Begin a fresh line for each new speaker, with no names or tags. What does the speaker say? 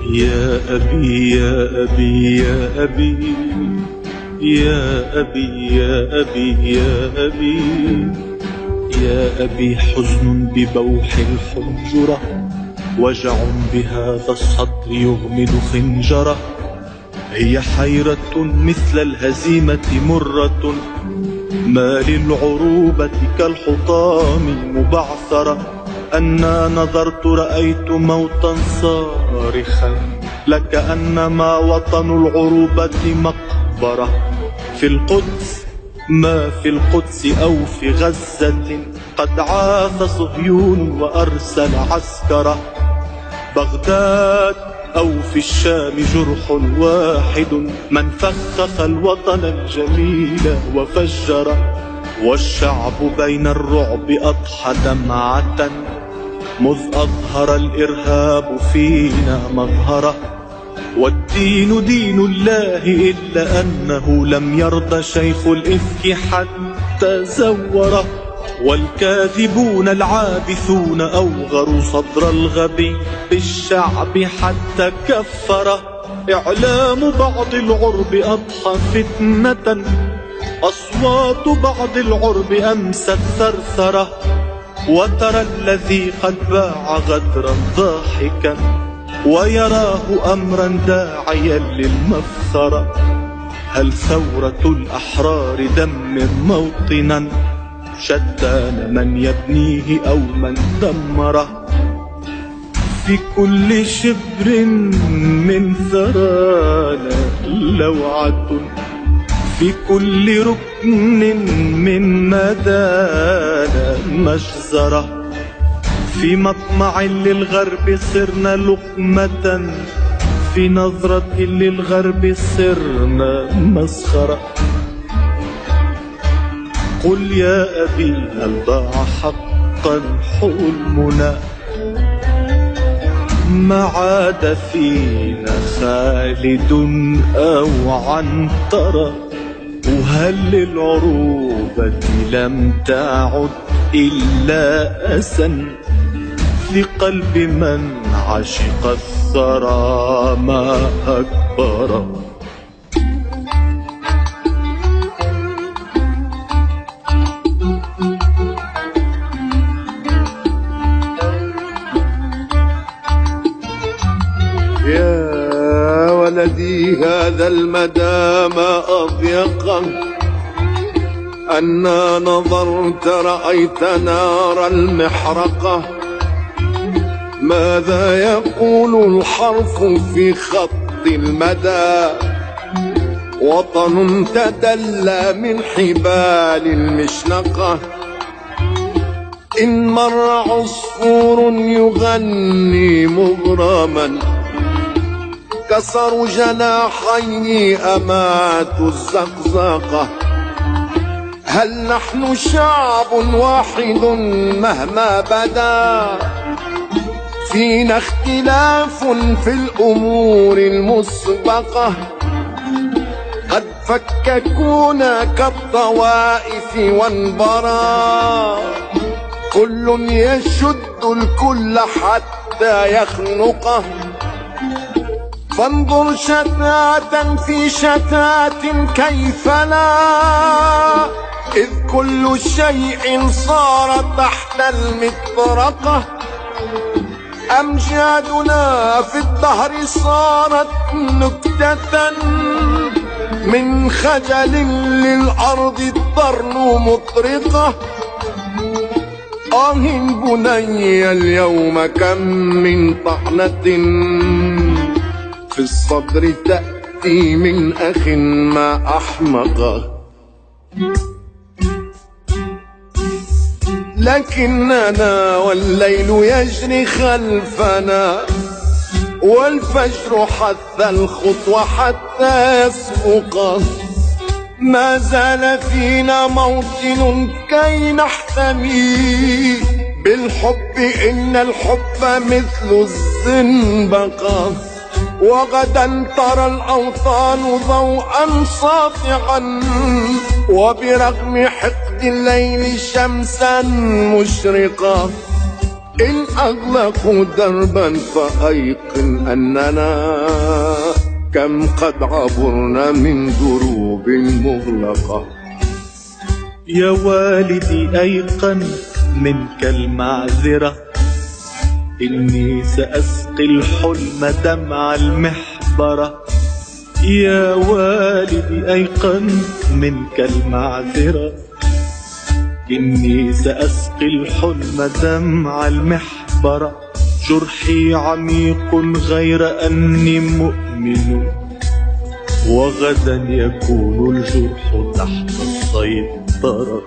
يا أبي يا أبي يا أبي يا أبي يا أبي يا أبي يا أبي، حزن ببوح الحنجرة، وجع بهذا الصدر يغمد خنجرة. هي حيرة مثل الهزيمة مرة، ما للعروبة كالحطام مبعثرة. أنا نظرت رأيت موتا صارخا، لكأنما وطن العروبة مقبرة. في القدس، ما في القدس أو في غزة، قد عاث صهيون وأرسل عسكره. بغداد أو في الشام جرح واحد، من فخخ الوطن الجميل وفجره. والشعب بين الرعب أضحى دمعة، مذ أظهر الإرهاب فينا مظهره. والدين دين الله إلا أنه لم يرضى شيخ الإفك حتى زوره. والكاذبون العابثون أوغروا صدر الغبي بالشعب حتى كفره. إعلام بعض العرب أضحى فتنة، أصوات بعض العرب أمست ثرثرة. وترى الذي قد باع غدرا ضاحكا، ويراه أمرا داعيا للمفخرة. هل ثورة الأحرار دمر موطنا، شتان من يبنيه أو من دمره. في كل شبر من ثرانا لوعة، في كل ركن من مدانا مجزرة. في مطمع للغرب صرنا لقمة، في نظرة للغرب صرنا مسخرة. قل يا أبي هل ضاع حقا حلمنا، ما عاد فينا خالد أو عنترة. وهل للعروبة لم تعد إلا أسا، لقلب من عشق الثرى ما أكبر.
يا ولدي هذا المدى ما أضيقه، أنا نظرت رأيت نار المحرقة. ماذا يقول الحرف في خط المدى، وطن تدلى من حبال المشنقة. إن مر عصفور يغني مغرما، كسروا جناحيه أماتوا الزقزاقة. هل نحن شعب واحد مهما بدا، فينا اختلاف في الأمور المسبقة. قد فككونا كالطوائف وانبرى، كل يشد الكل حتى يخنقه. فانظر شتاتا في شتات كيف لا، إذ كل شيء صار تحت المطرقة. أمجادنا في الدهر صارت نكتة، من خجل للأرض الطرن مطرقة. بني اليوم كم من طعنة، في الصدر تأتي من أخ ما أحمقه. لكننا والليل يجري خلفنا، والفجر حث الخطوة حتى يسبقه. ما زال فينا موطن كي نحتمي بالحب، إن الحب مثل الزنبقة. وغدا ترى الأوطان ضوءا ساطعا، وبرغم حقد الليل شمسا مشرقة. إن أغلقوا دربا فأيقن أننا كم قد عبرنا من دروب مغلقة.
يا والدي أيقن منك المعذرة، إني سأسقي الحلم دمع المحبرة. يا والدي أيقن منك المعذرة، إني سأسقي الحلم دمع المحبرة. جرحي عميق غير أني مؤمن، وغدا يكون الجرح تحت السيطرة.